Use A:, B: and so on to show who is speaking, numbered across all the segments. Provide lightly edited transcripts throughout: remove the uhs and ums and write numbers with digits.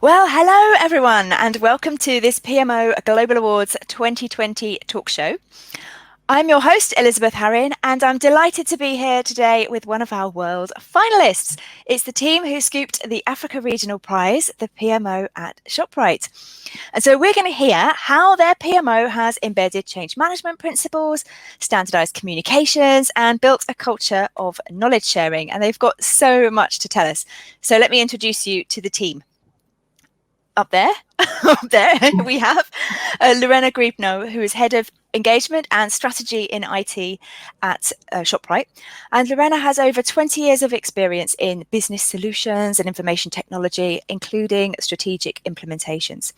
A: Well, hello everyone, and welcome to this PMO Global Awards 2020 talk show. I'm your host, Elizabeth Harrin, and I'm delighted to be here today with one of our world finalists. It's the team who scooped the Africa Regional Prize, the PMO at Shoprite. And so we're going to hear how their PMO has embedded change management principles, standardized communications, and built a culture of knowledge sharing. And they've got so much to tell us. So let me introduce you to the team. Up there, we have Lourena Griebenow, who is Head of Engagement and Strategy in IT at Shoprite. And Lourena has over 20 years of experience in business solutions and information technology, including strategic implementations.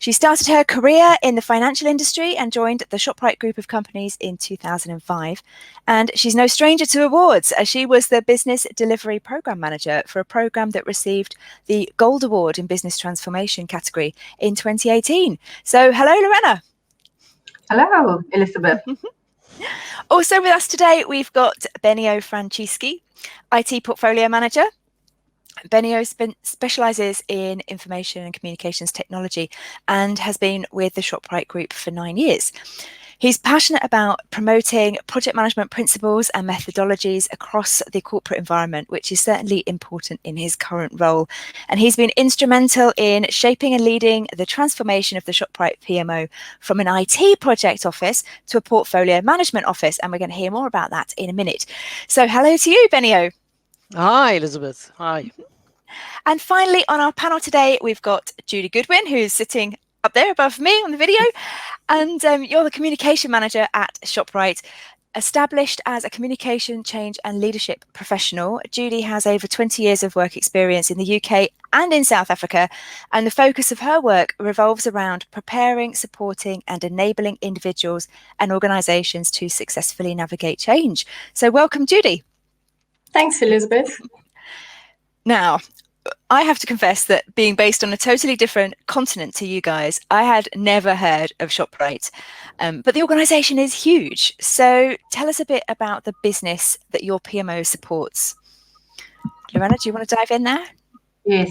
A: She started her career in the financial industry and joined the Shoprite Group of companies in 2005. And she's no stranger to awards, as she was the Business Delivery Program Manager for a program that received the Gold Award in Business Transformation category in 2018. So hello, Lourena.
B: Hello, Elizabeth.
A: Also with us today, we've got Benio Franceschi, IT Portfolio Manager. Benio specialises in information and communications technology and has been with the Shoprite Group for 9 years. He's passionate about promoting project management principles and methodologies across the corporate environment, which is certainly important in his current role. And he's been instrumental in shaping and leading the transformation of the Shoprite PMO from an IT project office to a portfolio management office. And we're going to hear more about that in a minute. So hello to you, Benio.
C: Hi, Elizabeth. Hi.
A: And finally, on our panel today, we've got Judy Goodwin, who's sitting up there above me on the video. And you're the communication manager at Shoprite. Established as a communication, change and leadership professional, Judy has over 20 years of work experience in the UK and in South Africa. And the focus of her work revolves around preparing, supporting and enabling individuals and organisations to successfully navigate change. So welcome, Judy.
D: Thanks, Elizabeth.
A: Now, I have to confess that being based on a totally different continent to you guys, I had never heard of Shoprite, but the organisation is huge. So tell us a bit about the business that your PMO supports. Lourena, do you want to dive in there?
B: Yes.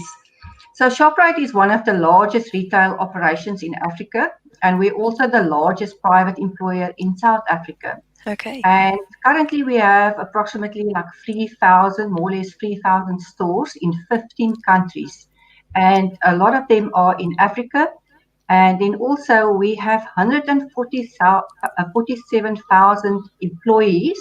B: So Shoprite is one of the largest retail operations in Africa, and we're also the largest private employer in South Africa.
A: Okay.
B: And currently we have approximately like 3,000, more or less 3,000 stores in 15 countries. And a lot of them are in Africa. And then also we have 147,000 employees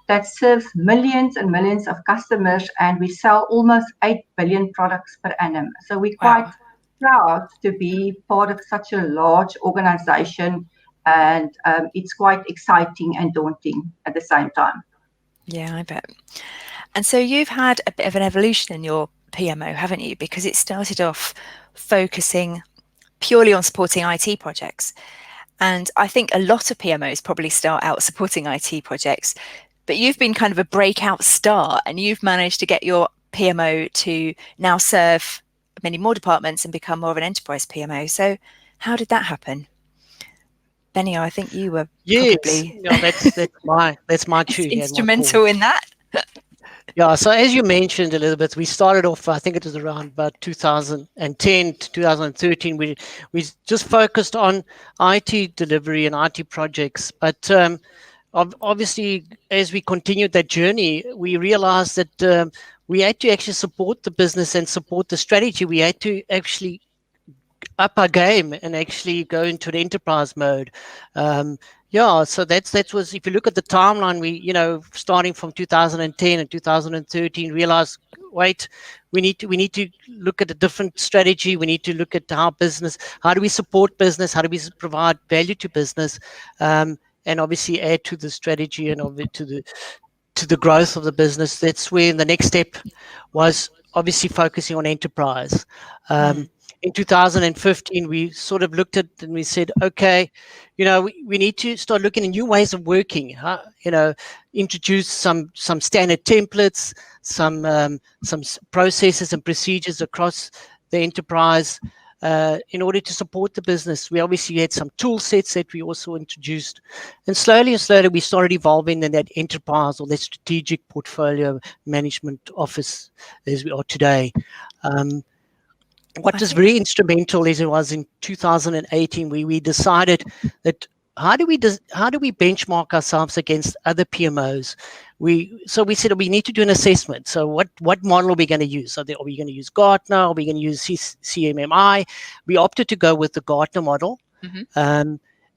B: that serves millions and millions of customers. And we sell almost 8 billion products per annum. So we're quite proud to be part of such a large organization. And it's quite exciting and daunting at the same time.
A: Yeah, I bet. And so you've had a bit of an evolution in your PMO, haven't you? Because it started off focusing purely on supporting IT projects. And I think a lot of PMOs probably start out supporting IT projects, but you've been kind of a breakout star and you've managed to get your PMO to now serve many more departments and become more of an enterprise PMO. So how did that happen? Benio, I think you were probably
C: that's my tune.
A: Instrumental in that.
C: Yeah, so as you mentioned, Elizabeth, we started off, I think it was around about 2010 to 2013. We just focused on IT delivery and IT projects. But obviously, as we continued that journey, we realized that we had to actually support the business and support the strategy. We had to actually up our game and actually go into the enterprise mode. So that was, if you look at the timeline, we, starting from 2010 and 2013, realized, wait, we need to look at a different strategy. We need to look at how do we support business? How do we provide value to business? And obviously add to the strategy and to the growth of the business. That's where the next step was obviously focusing on enterprise. In 2015, we sort of looked at and we said, okay, we need to start looking at new ways of working. Introduce some standard templates, some processes and procedures across the enterprise in order to support the business. We obviously had some tool sets that we also introduced, and slowly we started evolving in that enterprise or that strategic portfolio management office as we are today. what was very instrumental is it was in 2018 we decided that how do we benchmark ourselves against other PMOs? So we said we need to do an assessment. So what model are we going to use? Are we going to use Gartner? Are we going to use CMMI? We opted to go with the Gartner model.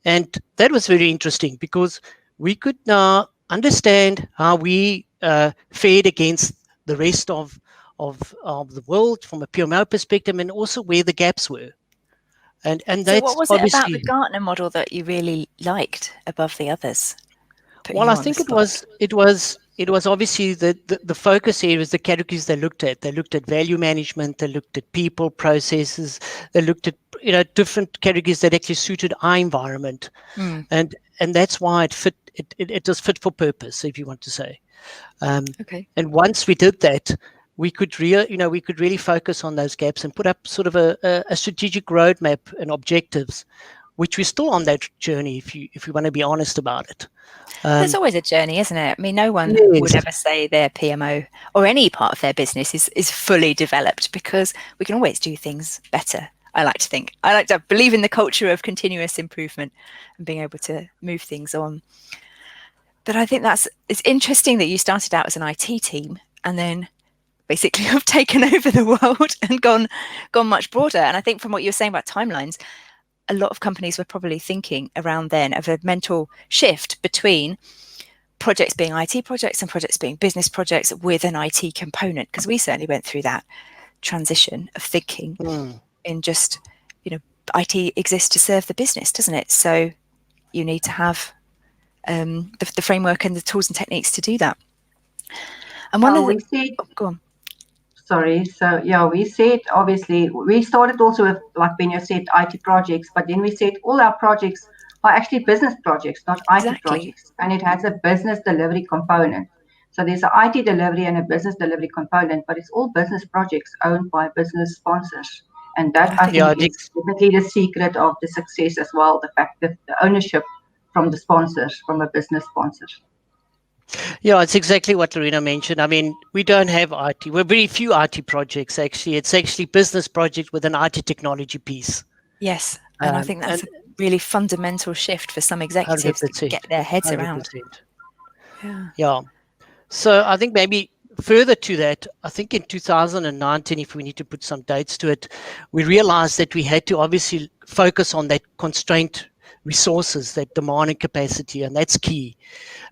C: And that was very interesting because we could now understand how we fared against the rest of the world from a PMO perspective, and also where the gaps were. And
A: so
C: that's
A: what was it about the Gartner model that you really liked above the others?
C: Well, I think it was obviously the focus areas, the categories they looked at. They looked at value management, they looked at people, processes, they looked at different categories that actually suited our environment. And that's why it was fit for purpose, if you want to say. And once we did that, we could really focus on those gaps and put up sort of a strategic roadmap and objectives, which we're still on that journey, if you want to be honest about it.
A: There's always a journey, isn't it? I mean, no one would ever say their PMO or any part of their business is fully developed, because we can always do things better. I like to think. I like to believe in the culture of continuous improvement and being able to move things on. But I think it's interesting that you started out as an IT team and then basically have taken over the world and gone much broader. And I think from what you were saying about timelines, a lot of companies were probably thinking around then of a mental shift between projects being IT projects and projects being business projects with an IT component, because we certainly went through that transition of thinking in just, IT exists to serve the business, doesn't it? So you need to have the framework and the tools and techniques to do that. And go on.
B: Sorry. So we said, obviously, we started also with, like Benio said, IT projects, but then we said all our projects are actually business projects, not IT projects. And it has a business delivery component. So there's an IT delivery and a business delivery component, but it's all business projects owned by business sponsors. And that, I think, is definitely the secret of the success as well, the fact that the ownership from the sponsors, from a business sponsor.
C: Yeah, it's exactly what Lourena mentioned. I mean, we don't have IT. We're very few IT projects, actually. It's actually business project with an IT technology piece.
A: Yes, and I think that's a really fundamental shift for some executives
C: 100%,
A: to get their heads
C: 100%.
A: around.
C: Yeah. So I think maybe further to that, I think in 2019, if we need to put some dates to it, we realized that we had to obviously focus on that constraint resources, that demand and capacity, and that's key.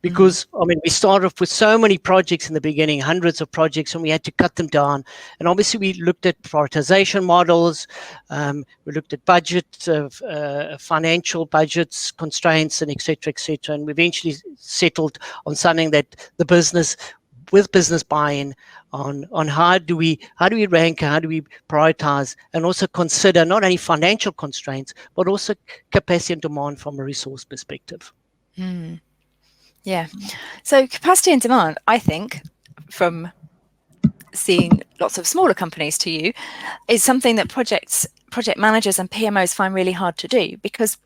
C: Because, I mean, we started off with so many projects in the beginning, hundreds of projects, and we had to cut them down. And obviously, we looked at prioritization models, we looked at budget, financial budgets, constraints, and et cetera, and we eventually settled on something that the business, with business buy-in, on how do we rank, how do we prioritize, and also consider not only financial constraints, but also capacity and demand from a resource perspective.
A: Yeah. So capacity and demand, I think, from seeing lots of smaller companies to you, is something that project managers and PMOs find really hard to do, because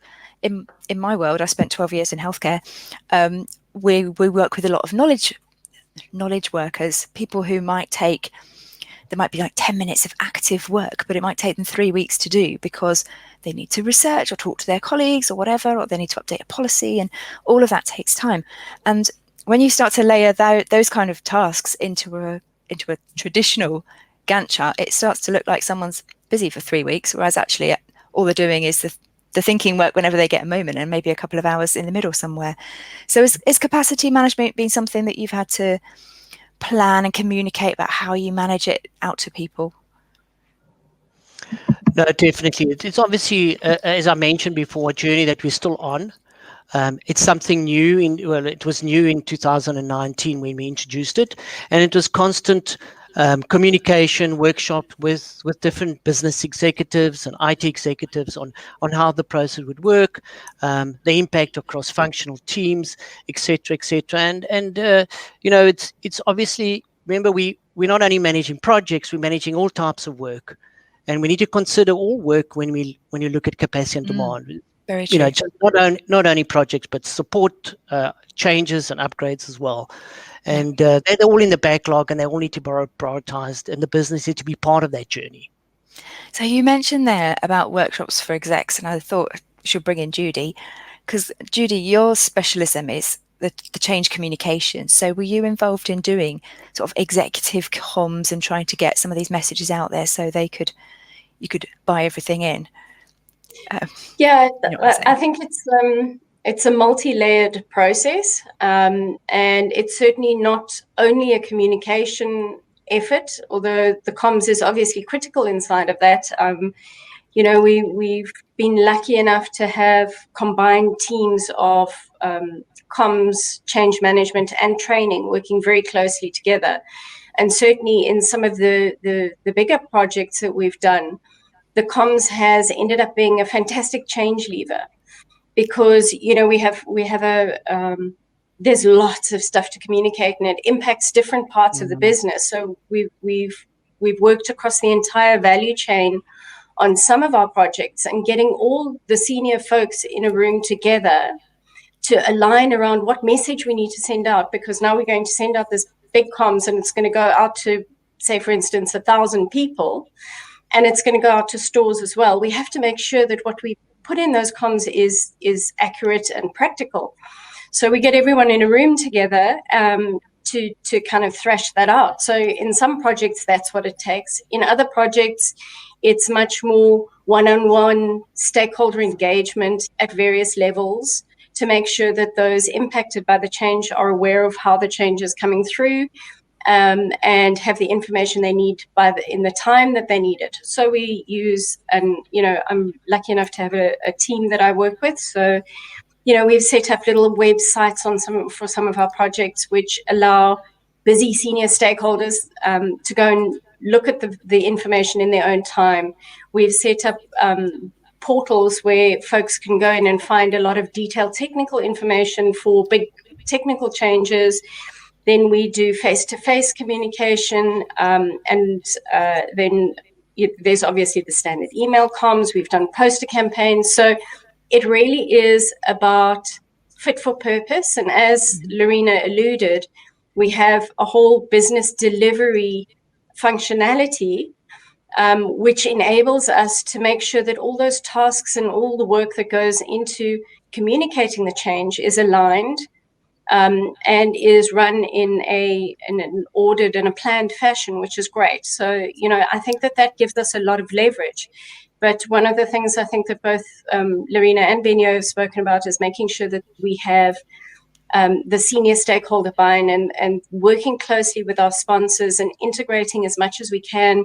A: in my world, I spent 12 years in healthcare. We work with a lot of knowledge workers, people who there might be like 10 minutes of active work, but it might take them 3 weeks to do because they need to research or talk to their colleagues or whatever, or they need to update a policy, and all of that takes time. And when you start to layer those kind of tasks into a traditional Gantt chart, it starts to look like someone's busy for 3 weeks, whereas actually all they're doing is the thinking work whenever they get a moment, and maybe a couple of hours in the middle somewhere. So is capacity management been something that you've had to plan and communicate about how you manage it out to people?
C: No, definitely. It's obviously, as I mentioned before, a journey that we're still on. It's something new. It was new in 2019 when we introduced it, and it was constant communication workshop with different business executives and IT executives on how the process would work, the impact across functional teams, etc. And it's obviously, remember, we're not only managing projects, we're managing all types of work, and we need to consider all work when you look at capacity and demand.
A: Very true.
C: Not only projects, but support changes and upgrades as well. And they're all in the backlog, and they all need to be prioritized, and the business needs to be part of that journey.
A: So you mentioned there about workshops for execs, and I thought we should bring in Judy, because Judy, your specialism is the change communication. So were you involved in doing sort of executive comms and trying to get some of these messages out there so you could buy everything in?
D: Yeah,
A: You know what I'm
D: I think it's a multi-layered process, and it's certainly not only a communication effort, although the comms is obviously critical inside of that. You know, we've been lucky enough to have combined teams of comms, change management, and training working very closely together. And certainly in some of the bigger projects that we've done, the comms has ended up being a fantastic change lever, because you know we have there's lots of stuff to communicate, and it impacts different parts of the business. So we've worked across the entire value chain on some of our projects, and getting all the senior folks in a room together to align around what message we need to send out, because now we're going to send out this big comms, and it's going to go out to, say, for instance, 1,000 people, and it's going to go out to stores as well. We have to make sure that what we put in those comms is accurate and practical. So we get everyone in a room together to kind of thrash that out. So in some projects, that's what it takes. In other projects, it's much more one-on-one stakeholder engagement at various levels to make sure that those impacted by the change are aware of how the change is coming through, and have the information they need in the time that they need it. So we use, and you know, I'm lucky enough to have a team that I work with. So, you know, we've set up little websites for some of our projects, which allow busy senior stakeholders to go and look at the information in their own time. We've set up portals where folks can go in and find a lot of detailed technical information for big technical changes. Then we do face-to-face communication, and then there's obviously the standard email comms. We've done poster campaigns. So it really is about fit for purpose. And as Lourena alluded, we have a whole business delivery functionality, which enables us to make sure that all those tasks and all the work that goes into communicating the change is aligned, and is run in an ordered and a planned fashion, which is great. So, you know, I think that gives us a lot of leverage. But one of the things I think that both Lourena and Benio have spoken about is making sure that we have the senior stakeholder buy-in, and working closely with our sponsors and integrating as much as we can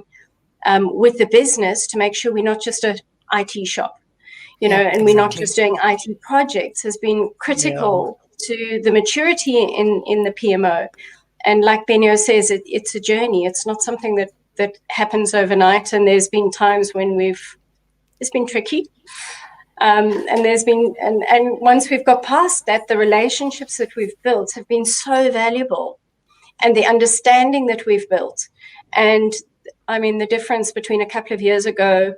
D: with the business to make sure we're not just an IT shop, you know, and we're not just doing IT projects, has been critical to the maturity in the PMO. And like Benio says, it's a journey. It's not something that happens overnight. And there's been times when it's been tricky. And there's been, and once we've got past that, the relationships that we've built have been so valuable, and the understanding that we've built. And I mean, the difference between a couple of years ago,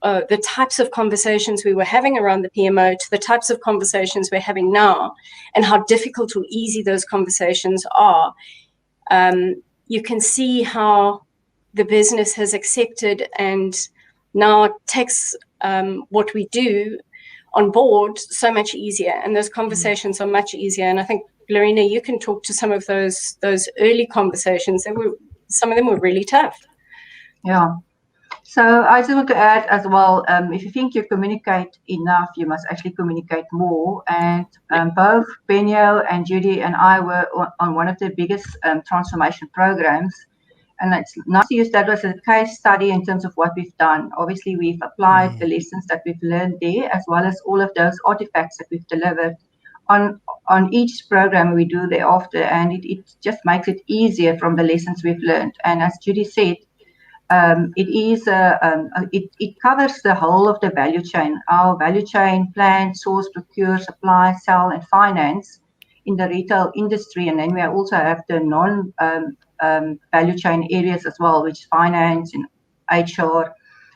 D: the types of conversations we were having around the PMO to the types of conversations we're having now, and how difficult or easy those conversations are, you can see how the business has accepted and now takes what we do on board so much easier, and those conversations are much easier. And I think, Lourena, you can talk to some of those early conversations. Some of them were really tough.
B: Yeah. So I just want to add as well, if you think you communicate enough, you must actually communicate more. And both Benio and Judy and I were on one of the biggest transformation programs. And it's nice to use that as a case study in terms of what we've done. Obviously, we've applied the lessons that we've learned there, as well as all of those artifacts that we've delivered on each program we do thereafter. And it just makes it easier from the lessons we've learned. And as Judy said, it covers the whole of the value chain. Our value chain: plan, source, procure, supply, sell, and finance in the retail industry. And then we also have the value chain areas as well, which is finance and HR,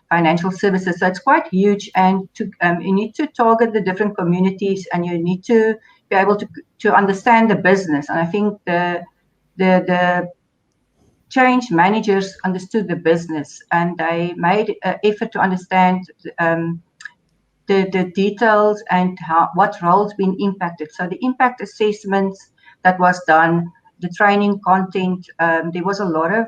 B: financial services. So it's quite huge, and you need to target the different communities, and you need to be able to understand the business. And I think the change managers understood the business, and they made an effort to understand the details and what roles been impacted. So the impact assessments that was done, the training content, there was a lot of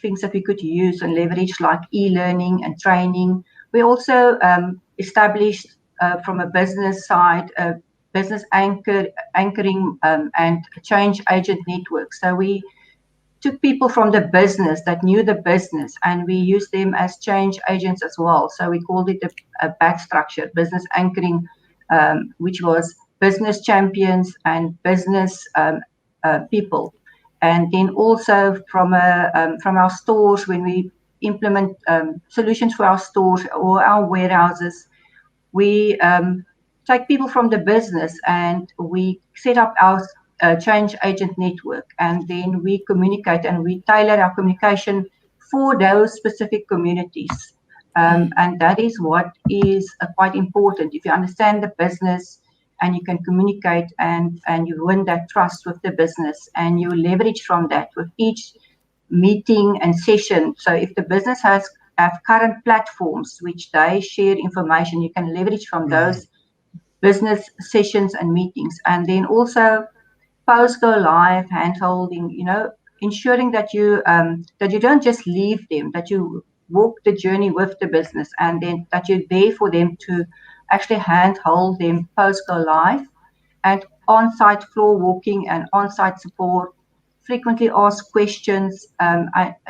B: things that we could use and leverage, like e-learning and training. We also established from a business side, business anchoring and change agent network. So we took people from the business that knew the business, and we used them as change agents as well. So we called it a back structure, business anchoring, which was business champions and business people. And then also from our stores, when we implement solutions for our stores or our warehouses, we take people from the business and we set up our change agent network, and then we communicate and we tailor our communication for those specific communities. And that is what is quite important. If you understand the business and you can communicate and you win that trust with the business, and you leverage from that with each meeting and session. So if the business have current platforms which they share information, you can leverage from those business sessions and meetings. And then also post go live hand-holding, ensuring that you don't just leave them, that you walk the journey with the business, and then that you're there for them to actually hand-hold them post go live, and on-site floor walking and on-site support, frequently asked questions.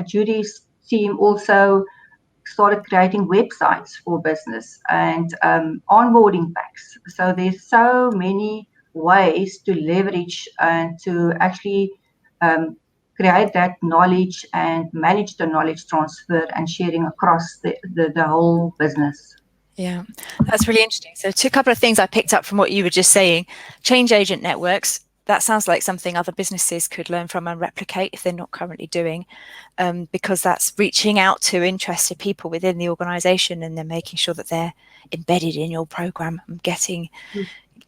B: Judy's team also started creating websites for business and onboarding packs. So there's so many ways to leverage and to actually create that knowledge and manage the knowledge transfer and sharing across the whole business.
A: Yeah, that's really interesting. So a couple of things I picked up from what you were just saying. Change agent networks, that sounds like something other businesses could learn from and replicate if they're not currently doing, because that's reaching out to interested people within the organization and then making sure that they're embedded in your program and getting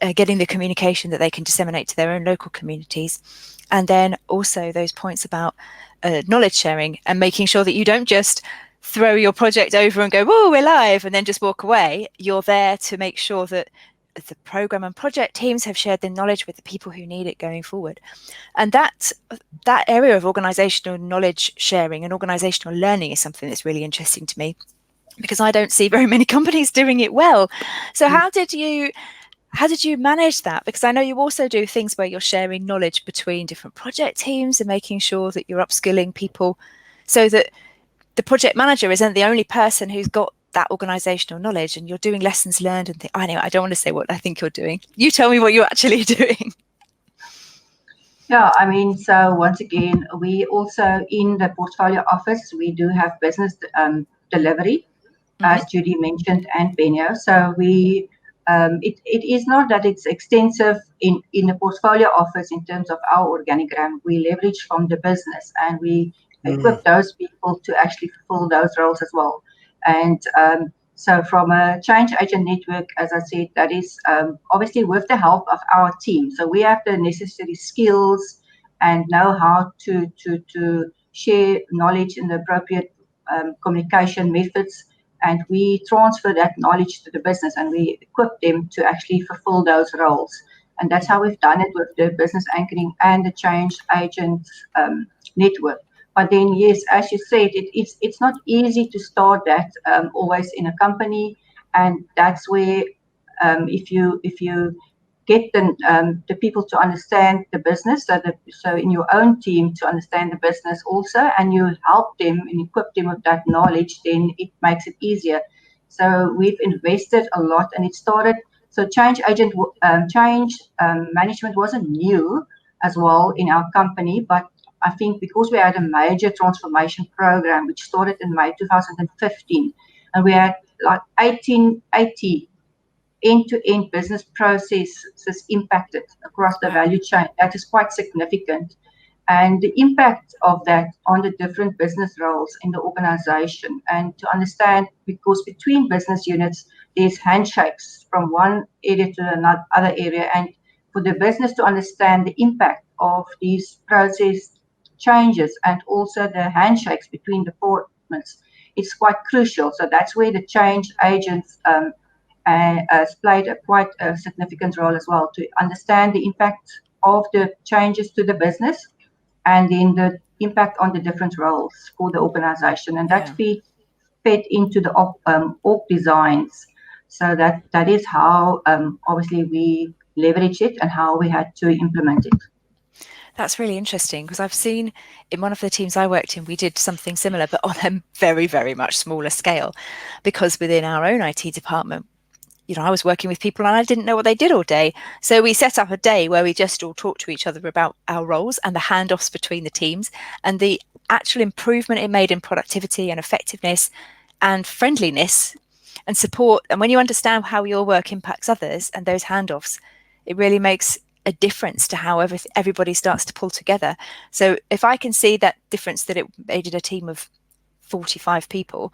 A: the communication that they can disseminate to their own local communities. And then also those points about knowledge sharing and making sure that you don't just throw your project over and go, "Whoa, we're live," and then just walk away. You're there to make sure that the program and project teams have shared the knowledge with the people who need it going forward. And that area of organizational knowledge sharing and organizational learning is something that's really interesting to me, because I don't see very many companies doing it well. So how did you manage that? Because I know you also do things where you're sharing knowledge between different project teams and making sure that you're upskilling people so that the project manager isn't the only person who's got that organizational knowledge, and you're doing lessons learned and I know I don't want to say what I think you're doing. You tell me what you're actually doing.
B: Yeah, I mean, so once again, we also in the portfolio office, we do have business delivery, as Judy mentioned, and Benio. So we it is not that it's extensive in the portfolio office in terms of our organigram. We leverage from the business and we equip those people to actually fulfill those roles as well. And so from a change agent network, as I said, that is obviously with the help of our team. So we have the necessary skills and know how to share knowledge in the appropriate communication methods. And we transfer that knowledge to the business and we equip them to actually fulfill those roles. And that's how we've done it with the business anchoring and the change agent network. But then, yes, as you said, it's not easy to start that always in a company. And that's where if you get the people to understand the business, so in your own team to understand the business also, and you help them and equip them with that knowledge, then it makes it easier. So we've invested a lot, and it started. So change management wasn't new as well in our company, but I think because we had a major transformation program which started in May 2015, and we had like 80 end-to-end business processes impacted across the value chain. That is quite significant. And the impact of that on the different business roles in the organization, and to understand, because between business units, there's handshakes from one area to another area, and for the business to understand the impact of these process changes and also the handshakes between departments, it's quite crucial. So that's where the change agents has played quite a significant role as well, to understand the impact of the changes to the business and then the impact on the different roles for the organization. And that fed into the org designs. So that is how obviously we leverage it and how we had to implement it.
A: That's really interesting, because I've seen in one of the teams I worked in, we did something similar, but on a very, very much smaller scale, because within our own IT department, I was working with people and I didn't know what they did all day. So we set up a day where we just all talked to each other about our roles and the handoffs between the teams and the actual improvement it made in productivity and effectiveness and friendliness and support. And when you understand how your work impacts others and those handoffs, it really makes a difference to how everybody starts to pull together. So if I can see that difference, that it made a team of 45 people,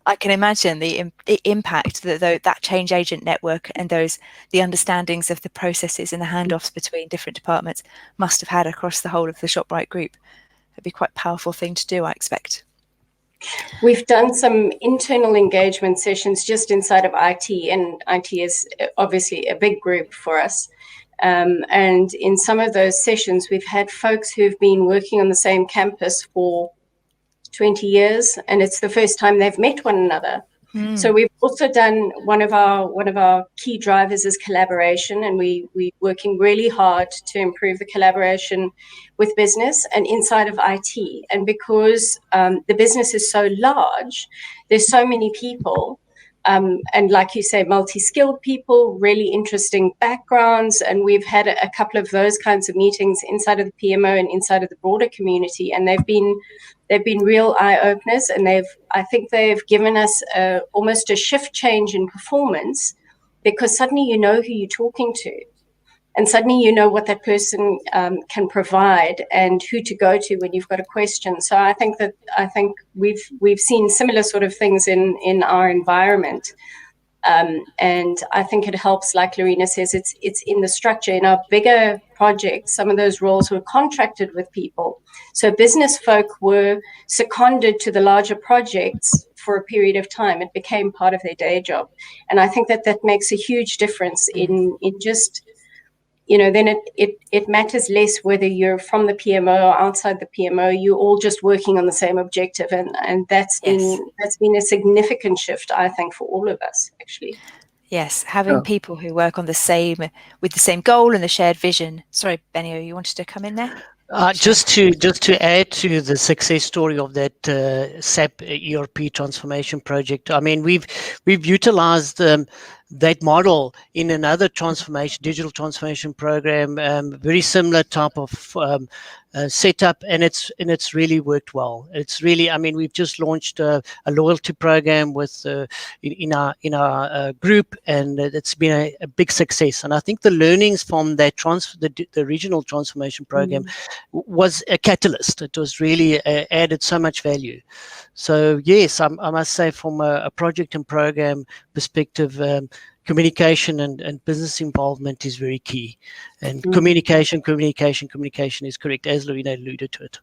A: I can imagine the impact that change agent network and the understandings of the processes and the handoffs between different departments must have had across the whole of the Shoprite Group. It'd be quite a powerful thing to do, I expect.
D: We've done some internal engagement sessions just inside of IT, and IT is obviously a big group for us. And in some of those sessions, we've had folks who've been working on the same campus for 20 years, and it's the first time they've met one another. So we've also done one of our key drivers is collaboration, and we're working really hard to improve the collaboration with business and inside of IT. And because the business is so large, there's so many people, and like you say, multi-skilled people, really interesting backgrounds, and we've had a couple of those kinds of meetings inside of the PMO and inside of the broader community, and they've been real eye-openers, and I think they've given us almost a shift change in performance, because suddenly you know who you're talking to, and suddenly you know what that person can provide and who to go to when you've got a question. So I think we've seen similar sort of things in our environment. And I think it helps, like Lourena says, it's in the structure. In our bigger projects, some of those roles were contracted with people. So business folk were seconded to the larger projects for a period of time. It became part of their day job. And I think that makes a huge difference in just, then it matters less whether you're from the PMO or outside the PMO. You're all just working on the same objective, and that's been a significant shift, I think, for all of us, actually.
A: Yes, having people who work on with the same goal and the shared vision. Sorry, Benio, you wanted to come in there?
C: Just to add to the success story of that SAP ERP transformation project. I mean, we've utilized that model in another digital transformation program, very similar type of setup, and it's really worked well. It's really, I mean, we've just launched a loyalty program with in our group, and it's been a big success. And I think the learnings from that the regional transformation program was a catalyst. It was really added so much value. So yes, I must say, from a project and program perspective, communication and business involvement is very key. And communication is correct, as Lourena alluded to it.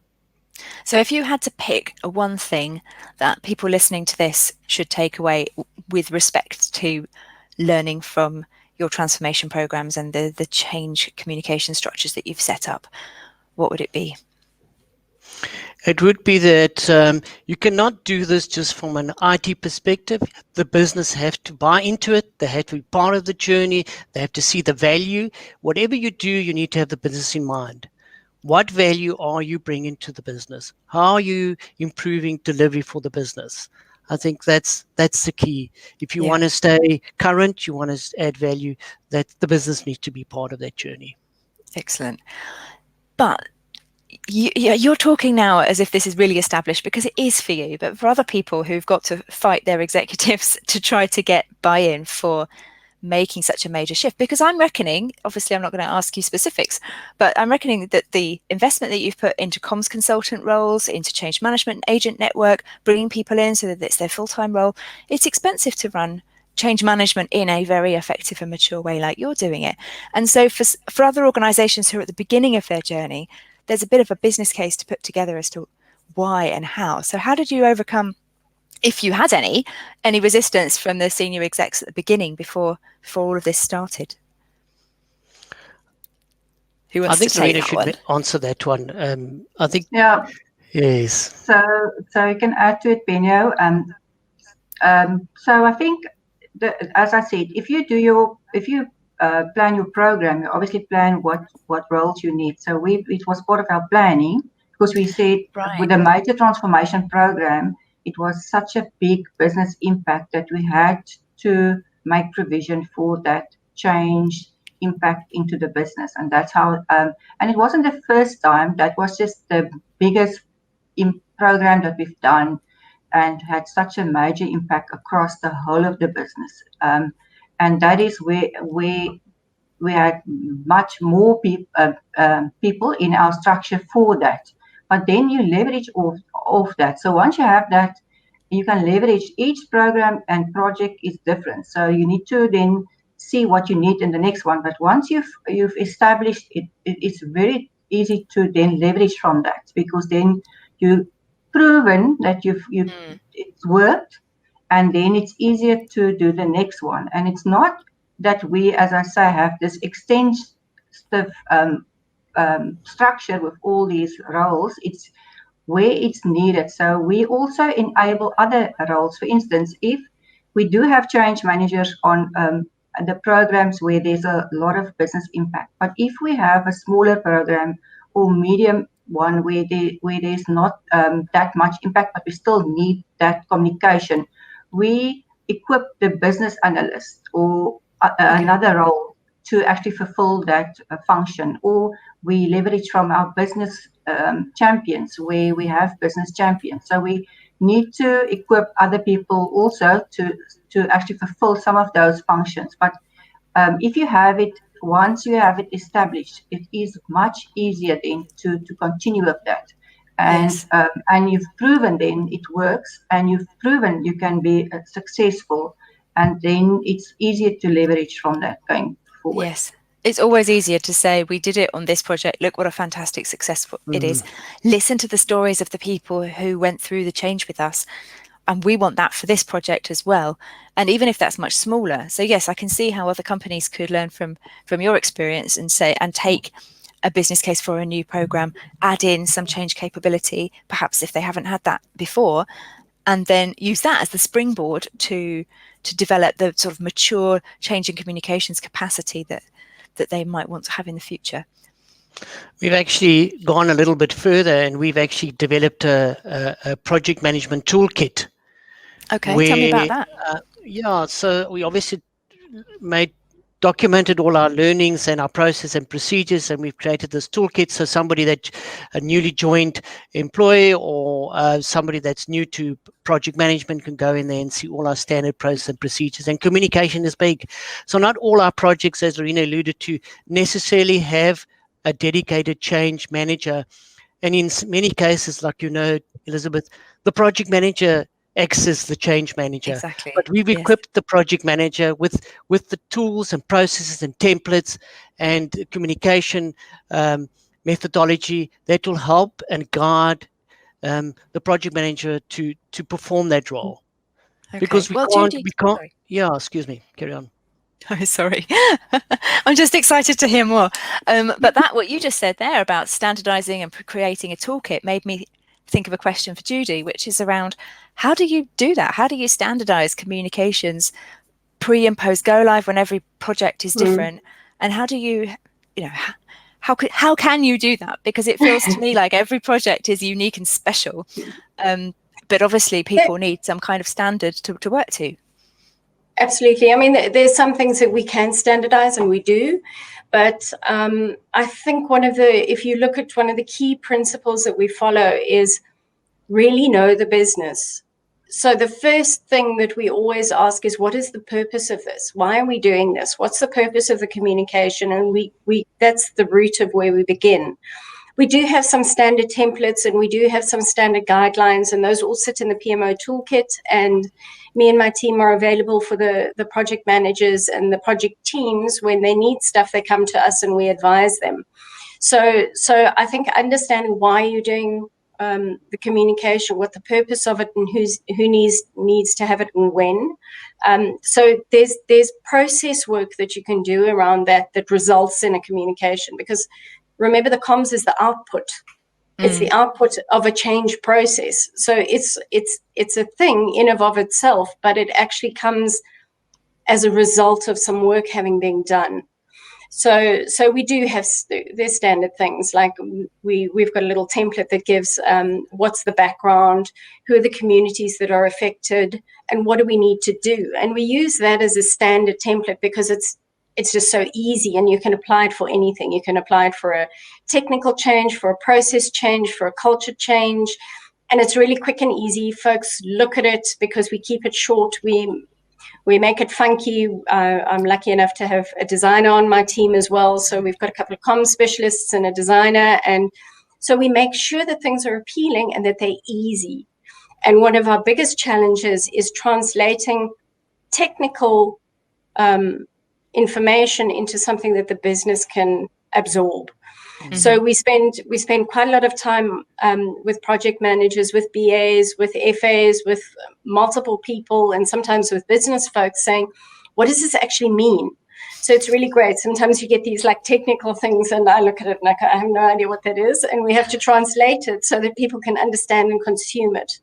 A: So if you had to pick one thing that people listening to this should take away with respect to learning from your transformation programs and the change communication structures that you've set up, what would it be?
C: It would be that you cannot do this just from an IT perspective. The business have to buy into it. They have to be part of the journey. They have to see the value. Whatever you do, you need to have the business in mind. What value are you bringing to the business? How are you improving delivery for the business? I think that's the key. If you want to stay current, you want to add value, that the business needs to be part of that journey.
A: Excellent. But you're talking now as if this is really established, because it is for you, but for other people who've got to fight their executives to try to get buy-in for making such a major shift, because I'm reckoning, obviously I'm not going to ask you specifics, but I'm reckoning that the investment that you've put into comms consultant roles, into change management agent network, bringing people in so that it's their full-time role, it's expensive to run change management in a very effective and mature way like you're doing it. And so for other organizations who are at the beginning of their journey, there's a bit of a business case to put together as to why and how. So how did you overcome, if you had any resistance from the senior execs at the beginning before all of this started? Who wants to take
C: Lourena
A: that
C: should
A: one?
C: answer that one. I think.
B: Yeah.
C: Yes.
B: So you can add to it, Benio. So I think, as I said, if you plan your program, you obviously plan what roles you need. So it was part of our planning, because we said with the major transformation program, it was such a big business impact that we had to make provision for that change impact into the business. And that's how, and it wasn't the first time, that was just the biggest program that we've done, and had such a major impact across the whole of the business. And that is where we had much more people in our structure for that. But then you leverage off that. So once you have that, you can leverage. Each program and project is different. So you need to then see what you need in the next one. But once you've established it, it's very easy to then leverage from that, because then you proven that it's worked, and then it's easier to do the next one. And it's not that we, as I say, have this extensive structure with all these roles. It's where it's needed. So we also enable other roles. For instance, if we do have change managers on the programs where there's a lot of business impact, but if we have a smaller program or medium one where there's not that much impact, but we still need that communication, we equip the business analyst or another role to actually fulfill that function. Or we leverage from our business champions, where we have business champions. So we need to equip other people also to actually fulfill some of those functions. But if you have it, once you have it established, it is much easier then to continue with that. And
A: Yes.
B: And you've proven then it works, and you've proven you can be successful, and then it's easier to leverage from that going forward.
A: Yes. It's always easier to say, we did it on this project, look what a fantastic success it is. Listen to the stories of the people who went through the change with us, and we want that for this project as well. And even if that's much smaller. So yes, I can see how other companies could learn from your experience and take a business case for a new program, add in some change capability, perhaps if they haven't had that before, and then use that as the springboard to develop the sort of mature change and communications capacity that they might want to have in the future.
C: We've actually gone a little bit further, and we've actually developed a project management toolkit.
A: Okay, tell me about that.
C: So we obviously documented all our learnings and our process and procedures, and we've created this toolkit. So somebody that a newly joined employee or somebody that's new to project management can go in there and see all our standard process and procedures. And communication is big. So not all our projects, as Lourena alluded to, necessarily have a dedicated change manager. And in many cases, like Elizabeth, the project manager acts as the change manager.
A: Exactly.
C: But we've equipped the project manager with the tools and processes and templates and communication methodology that will help and guide the project manager to perform that role.
A: Okay.
C: Because we can't.
A: Sorry.
C: Yeah, excuse me. Carry on.
A: Oh, sorry. I'm just excited to hear more. But what you just said there about standardizing and creating a toolkit made me think of a question for Judy, which is around, how do you do that? How do you standardize communications pre and post go live when every project is different? And how do you how can you do that? Because it feels to me like every project is unique and special. But obviously people need some kind of standard to work to.
D: Absolutely. I mean, there's some things that we can standardize, and we do. But I think if you look at one of the key principles that we follow is really know the business. So the first thing that we always ask is, what is the purpose of this? Why are we doing this? What's the purpose of the communication? And that's the root of where we begin. We do have some standard templates, and we do have some standard guidelines, and those all sit in the PMO toolkit. And me and my team are available for the project managers and the project teams. When they need stuff, they come to us and we advise them. So I think understanding why you're doing the communication, what the purpose of it, and who needs to have it and when. So there's process work that you can do around that results in a communication, because remember, the comms is the output. It's the output of a change process. So it's a thing in and of itself, but it actually comes as a result of some work having been done. So we do have there's standard things, like we've got a little template that gives what's the background, who are the communities that are affected, and what do we need to do. And we use that as a standard template because it's just so easy, and you can apply it for anything. You can apply it for a technical change, for a process change, for a culture change, and it's really quick and easy. Folks look at it because we keep it short. We make it funky. I'm lucky enough to have a designer on my team as well. So we've got a couple of comms specialists and a designer. And so we make sure that things are appealing and that they're easy. And one of our biggest challenges is translating technical information into something that the business can absorb. Mm-hmm. So we spend quite a lot of time with project managers, with BAs, with FAs, with multiple people, and sometimes with business folks saying, what does this actually mean? So it's really great. Sometimes you get these like technical things, and I look at it and I have no idea what that is, and we have to translate it so that people can understand and consume it.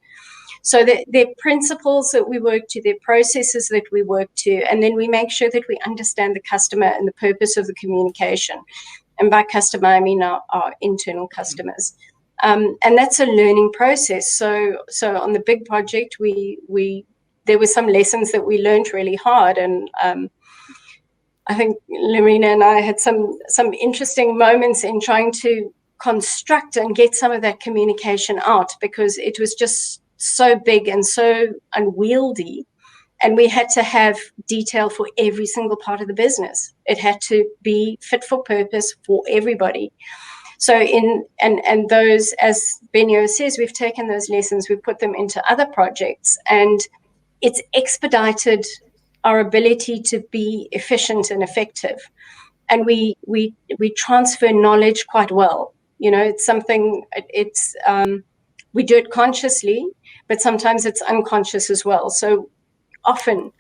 D: So they're principles that we work to, they're processes that we work to, and then we make sure that we understand the customer and the purpose of the communication. And by customer, I mean our internal customers. And that's a learning process. So on the big project, there were some lessons that we learned really hard. And I think Lourena and I had some interesting moments in trying to construct and get some of that communication out, because it was just so big and so unwieldy. And we had to have detail for every single part of the business. It had to be fit for purpose for everybody. So and those, as Benio says, we've taken those lessons, we've put them into other projects, and it's expedited our ability to be efficient and effective. And we transfer knowledge quite well. You know, it's something, we do it consciously, but sometimes it's unconscious as well. So often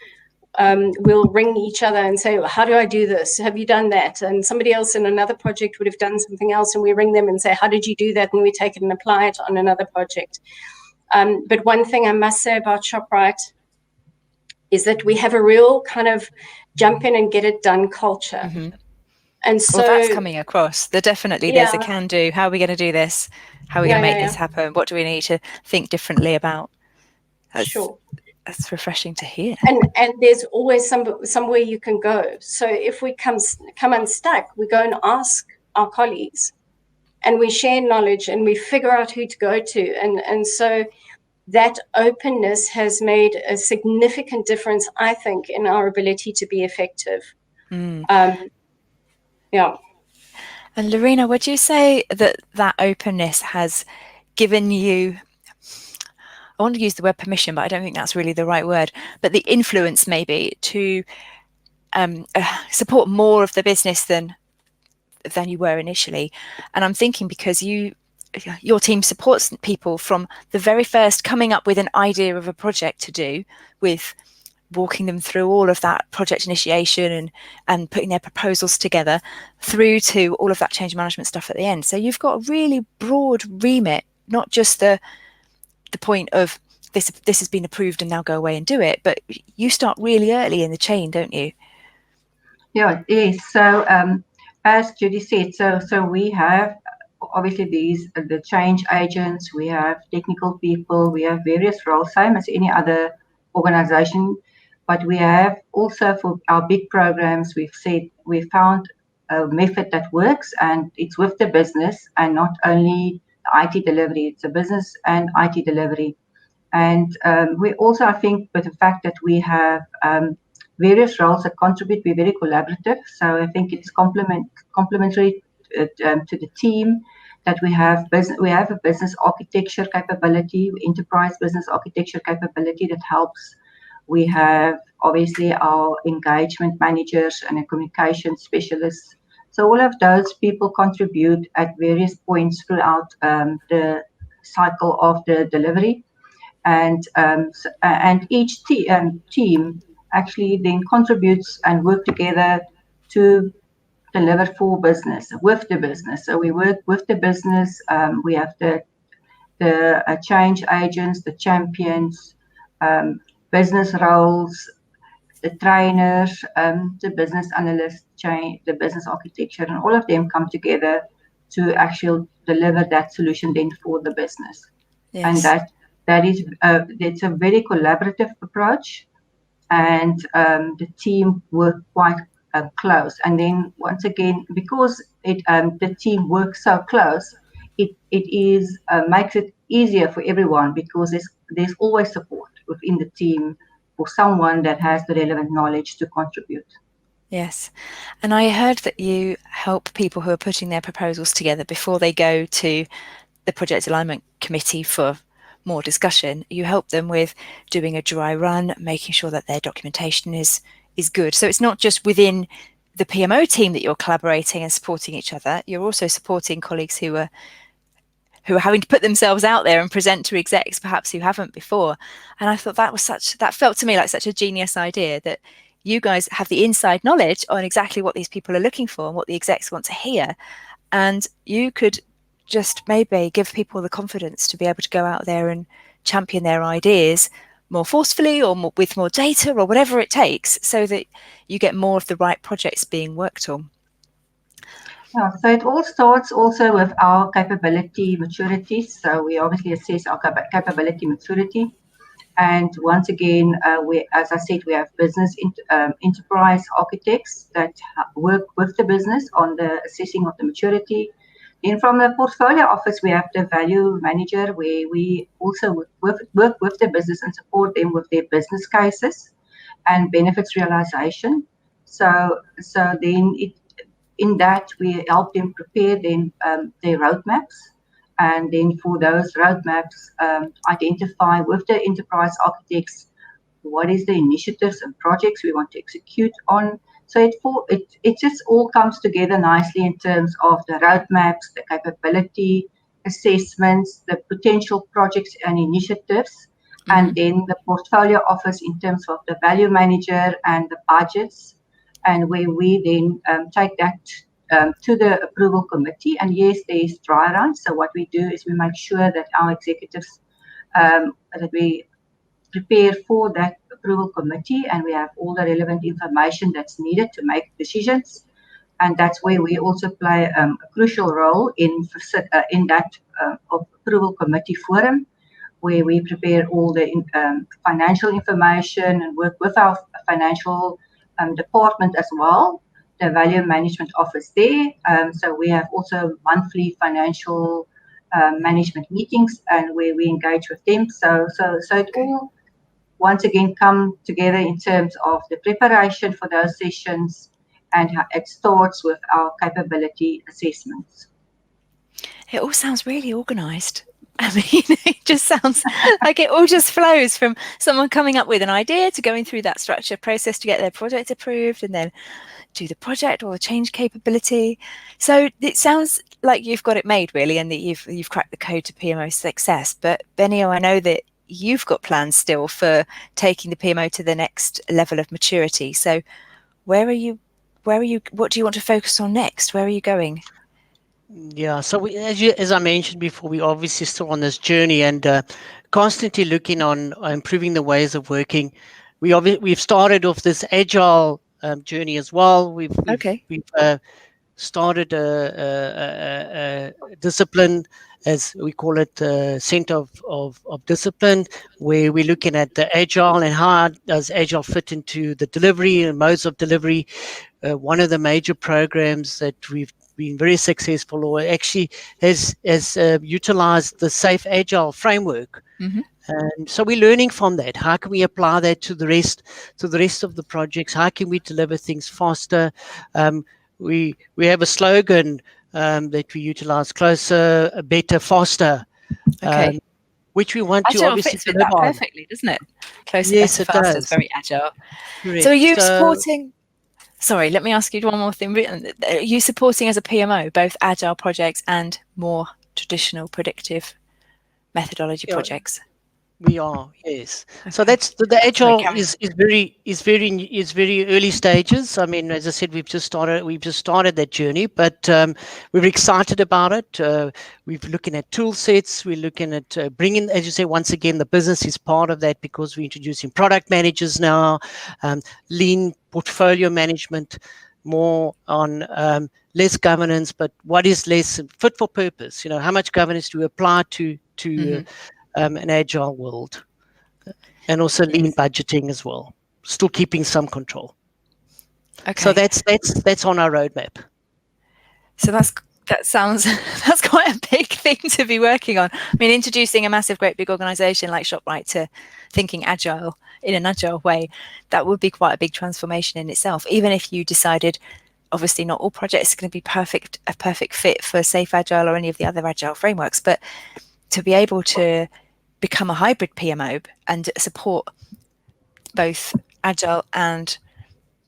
D: we'll ring each other and say, well, how do I do this? Have you done that? And somebody else in another project would have done something else, and we ring them and say, how did you do that? And we take it and apply it on another project. But one thing I must say about Shoprite is that we have a real kind of jump in and get it done culture. Mm-hmm. And so
A: that's coming across. There's a can do. How are we going to do this? How are we going to make this happen? What do we need to think differently about?
D: Sure.
A: That's refreshing to hear.
D: And there's always somewhere you can go. So if we come unstuck, we go and ask our colleagues, and we share knowledge, and we figure out who to go to. And so that openness has made a significant difference, I think, in our ability to be effective. Yeah.
A: And Lourena, would you say that openness has given you, I want to use the word permission, but I don't think that's really the right word, but the influence maybe to support more of the business than you were initially? And I'm thinking because your team supports people from the very first coming up with an idea of a project to do, with walking them through all of that project initiation and putting their proposals together, through to all of that change management stuff at the end. So you've got a really broad remit, not just the point of this has been approved and now go away and do it, but you start really early in the chain, don't you?
B: Yeah, it is. So as Judy said, so we have obviously the change agents, we have technical people, we have various roles, same as any other organization, but we have also, for our big programs, we found a method that works, and it's with the business and not only IT delivery. It's a business and IT delivery. And we also, I think, with the fact that we have various roles that contribute, we're very collaborative. So I think it's complementary to the team that we have a business architecture capability, enterprise business architecture capability that helps. We have obviously our engagement managers and a communication specialists. So all of those people contribute at various points throughout the cycle of the delivery, and each team actually then contributes and work together to deliver for business, with the business. So we work with the business. We have the change agents, the champions, business roles, the trainers, the business analysts, the business architecture, and all of them come together to actually deliver that solution then for the business.
A: Yes.
B: And it's a very collaborative approach, and the team work quite close. And then once again, because the team works so close, it is makes it easier for everyone, because there's always support within the team for someone that has the relevant knowledge to contribute.
A: Yes. And I heard that you help people who are putting their proposals together before they go to the project alignment committee for more discussion. You help them with doing a dry run, making sure that their documentation is good. So it's not just within the PMO team that you're collaborating and supporting each other. You're also supporting colleagues who are having to put themselves out there and present to execs perhaps who haven't before. And I thought that felt to me like such a genius idea, that you guys have the inside knowledge on exactly what these people are looking for and what the execs want to hear. And you could just maybe give people the confidence to be able to go out there and champion their ideas more forcefully, or with more data, or whatever it takes, so that you get more of the right projects being worked on.
B: Yeah, so it all starts also with our capability maturity. So we obviously assess our capability maturity. And once again, as I said, we have business enterprise architects that work with the business on the assessing of the maturity. Then from the portfolio office, we have the value manager, where we also work with the business and support them with their business cases and benefits realization. So then in that, we help them prepare their roadmaps. And then for those roadmaps, identify with the enterprise architects what is the initiatives and projects we want to execute on. So it just all comes together nicely in terms of the roadmaps, the capability assessments, the potential projects and initiatives, and then the portfolio office in terms of the value manager and the budgets, and where we then take that to the approval committee. And yes, there is dry runs. So what we do is we make sure that our executives, that we prepare for that approval committee, and we have all the relevant information that's needed to make decisions. And that's where we also play a crucial role in that approval committee forum, where we prepare all the financial information and work with our financial department as well, the value management office there. So we have also monthly financial management meetings, and where we engage with them. So it all once again come together in terms of the preparation for those sessions, and it starts with our capability assessments.
A: It all sounds really organised. I mean, it just sounds like it all just flows from someone coming up with an idea to going through that structured process to get their project approved, and then do the project or the change capability. So it sounds like you've got it made, really, and that you've cracked the code to PMO success. But Benio, I know that you've got plans still for taking the PMO to the next level of maturity. So where are you? What do you want to focus on next? Where are you going?
C: Yeah, so as I mentioned before, we're obviously still on this journey, and constantly looking on improving the ways of working. We've started off this agile journey as well. We've started a discipline, as we call it, center of discipline, where we're looking at the agile and how does agile fit into the delivery and modes of delivery. One of the major programs that we've been very successful, or actually has utilized the Safe Agile framework. And so we're learning from that. How can we apply that to the rest of the projects? How can we deliver things faster? We have a slogan that we utilize: closer, better, faster. Which we want to obviously
A: fits with that perfectly, doesn't it? Closer, better, faster. It's very agile.
C: Correct.
A: So are you supporting? Sorry, let me ask you one more thing. Are you supporting as a PMO both agile projects and more traditional predictive methodology projects?
C: We are, yes.
A: Okay.
C: So that's the agile is very early stages. I mean, as I said, we've just started that journey, but we're excited about it. We're looking at tool sets. We're looking at bringing, as you say, once again, the business is part of that because we're introducing product managers now, lean portfolio management, more on less governance, but what is less fit for purpose? You know, how much governance do we apply to an agile world, and also lean budgeting as well, still keeping some control. Okay. So that's on our roadmap.
A: So that sounds that's quite a big thing to be working on. I mean, introducing a massive, great big organization like Shoprite to thinking agile in an agile way, that would be quite a big transformation in itself. Even if you decided, obviously not all projects are going to be a perfect fit for Safe Agile or any of the other agile frameworks, but to be able to become a hybrid PMO and support both agile and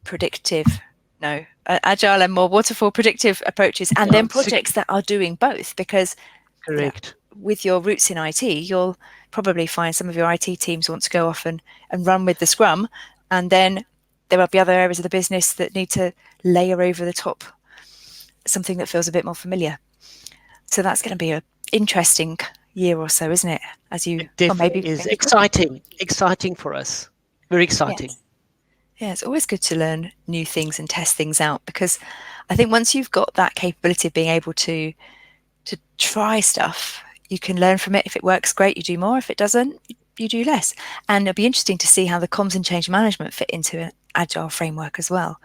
A: agile and more waterfall predictive approaches, and then projects that are doing both, because
C: correct,
A: with your roots in IT, you'll probably find some of your IT teams want to go off and run with the Scrum, and then there will be other areas of the business that need to layer over the top something that feels a bit more familiar. So that's going to be an interesting year or so, isn't it? As you
C: it definitely is exciting for us. Very exciting.
A: Yes. Yeah, it's always good to learn new things and test things out, because I think once you've got that capability of being able to try stuff, you can learn from it. If it works, great, you do more. If it doesn't, you do less. And it'll be interesting to see how the comms and change management fit into an agile framework as well,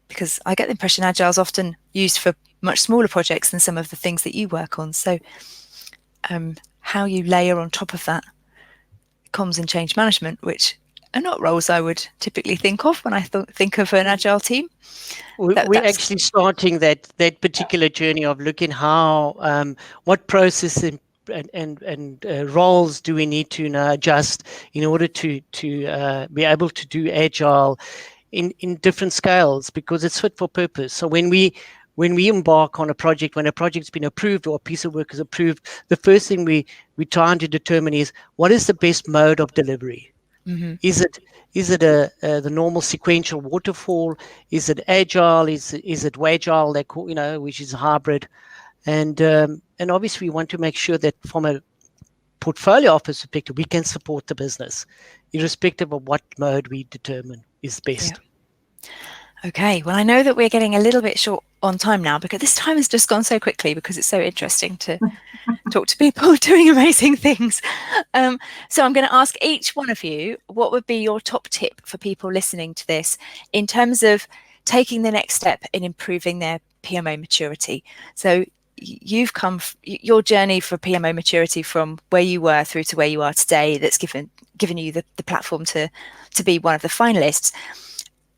A: because I get the impression agile is often used for much smaller projects than some of the things that you work on. So how you layer on top of that comms and change management, which are not roles I would typically think of when I think of an agile team.
C: We're actually starting that particular journey of looking how what process and roles do we need to now adjust in order to be able to do agile in different scales, because it's fit for purpose. So when we embark on a project, when a project's been approved or a piece of work is approved, the first thing we're trying to determine is what is the best mode of delivery. Mm-hmm. Is it the normal sequential waterfall? Is it agile? Is it wagile? They call, which is a hybrid, and obviously we want to make sure that from a portfolio office perspective, we can support the business, irrespective of what mode we determine is best.
A: Yeah. Okay, well, I know that we're getting a little bit short on time now, because this time has just gone so quickly, because it's so interesting to talk to people doing amazing things. So I'm going to ask each one of you, what would be your top tip for people listening to this in terms of taking the next step in improving their PMO maturity? So you've come, your journey for PMO maturity from where you were through to where you are today, that's given you the platform to be one of the finalists,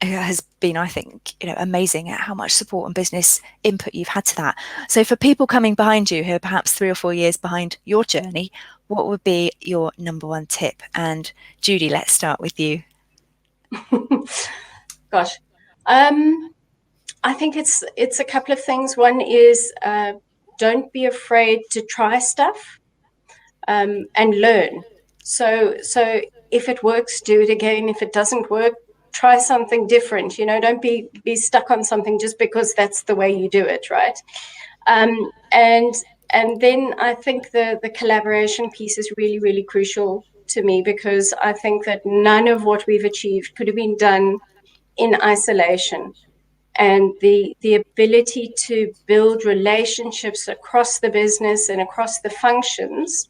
A: has been, I think, amazing at how much support and business input you've had to that. So for people coming behind you who are perhaps 3 or 4 years behind your journey, what would be your number one tip? And Judy, let's start with you.
D: Gosh, I think it's a couple of things. One is don't be afraid to try stuff and learn. So if it works, do it again. If it doesn't work, try something different. Don't be stuck on something just because that's the way you do it, right? And then I think the collaboration piece is really, really crucial to me, because I think that none of what we've achieved could have been done in isolation. And the ability to build relationships across the business and across the functions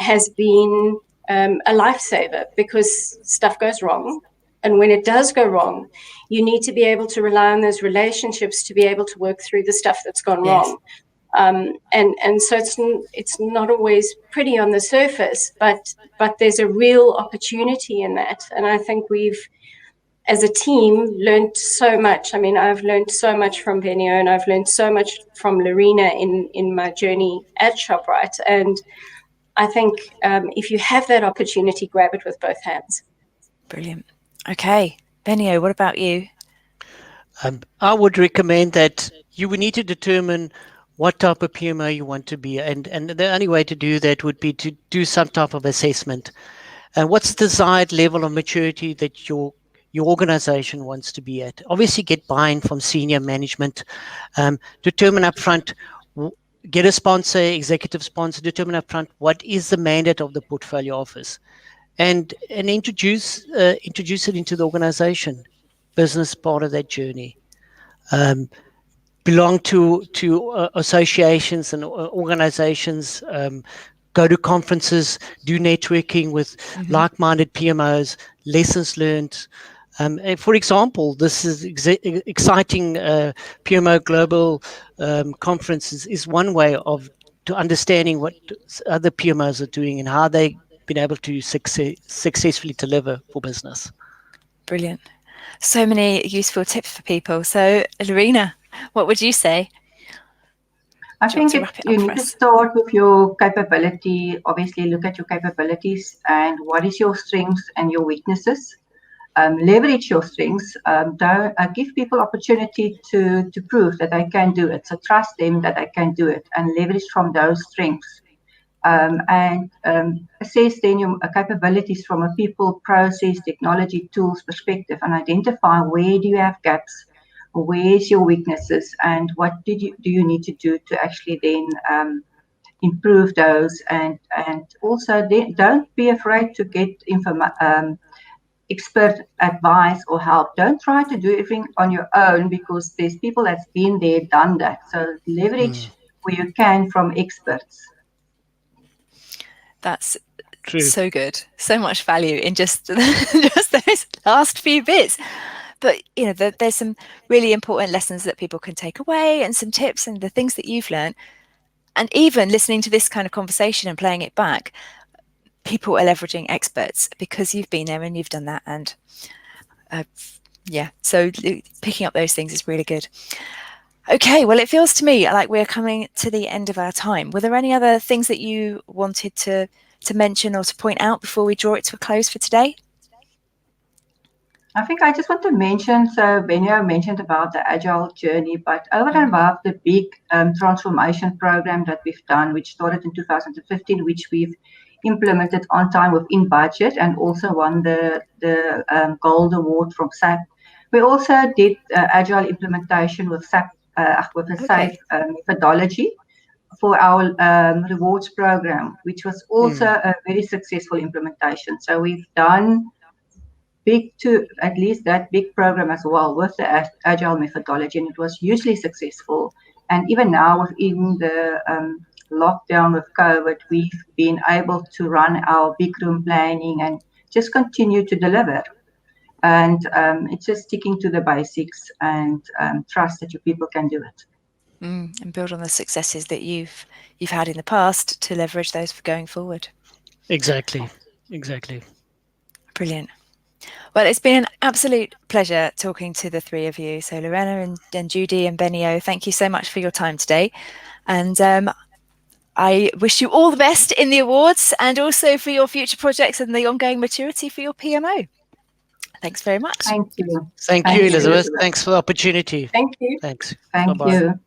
D: has been a lifesaver, because stuff goes wrong. And when it does go wrong, you need to be able to rely on those relationships to be able to work through the stuff that's gone wrong. And so it's not always pretty on the surface, but there's a real opportunity in that. And I think we've, as a team, learned so much. I mean, I've learned so much from Benio, and I've learned so much from Lourena in my journey at Shoprite. And I think if you have that opportunity, grab it with both hands.
A: Brilliant. Okay, Benio, what about you?
C: I would recommend that you would need to determine what type of PMO you want to be, and the only way to do that would be to do some type of assessment. And what's the desired level of maturity that your organization wants to be at? Obviously, get buy-in from senior management. Determine upfront, get a sponsor, executive sponsor. Determine upfront what is the mandate of the portfolio office, and introduce it into the organization. Business part of that journey. Belong to associations and organizations. Go to conferences, do networking with like-minded PMOs, lessons learned. And for example, this is exciting PMO Global conference is one way of to understanding what other PMOs are doing and how they've been able to successfully deliver for business.
A: Brilliant. So many useful tips for people. So, Lourena, what would you say?
B: I think you need to start with your capability. Obviously, look at your capabilities and what is your strengths and your weaknesses. Leverage your strengths. Don't give people opportunity to prove that they can do it. So trust them that they can do it and leverage from those strengths. And assess then your capabilities from a people, process, technology, tools perspective, and identify where do you have gaps, where's your weaknesses, and what do you need to do to actually then improve those. And also don't be afraid to get expert advice or help. Don't try to do everything on your own, because there's people that's been there, done that. So leverage where you can from experts.
A: That's
C: True.
A: So good. So much value in just those last few bits. But there's some really important lessons that people can take away, and some tips and the things that you've learned. And even listening to this kind of conversation and playing it back, people are leveraging experts because you've been there and you've done that. And so picking up those things is really good. Okay, well, it feels to me like we're coming to the end of our time. Were there any other things that you wanted to mention or to point out before we draw it to a close for today?
B: I think I just want to mention, so Benio mentioned about the Agile journey, but over and above the big transformation program that we've done, which started in 2015, which we've implemented on time within budget and also won the Gold Award from SAP. We also did Agile implementation with SAP, with a SAFe methodology for our rewards program, which was also a very successful implementation. So we've done at least that big program as well with the Agile methodology, and it was hugely successful. And even now, within the lockdown with COVID, we've been able to run our big room planning and just continue to deliver. And it's just sticking to the basics and trust that your people can do it.
A: And build on the successes that you've had in the past to leverage those for going forward.
C: Exactly.
A: Brilliant. Well, it's been an absolute pleasure talking to the three of you. So Lourena and Judy and Benio, thank you so much for your time today. And I wish you all the best in the awards and also for your future projects and the ongoing maturity for your PMO. Thanks very much.
B: Thank you.
C: Thank you, Elizabeth. Thanks for the opportunity.
D: Thank you.
C: Thanks.
B: Thank
C: Bye-bye.
B: you.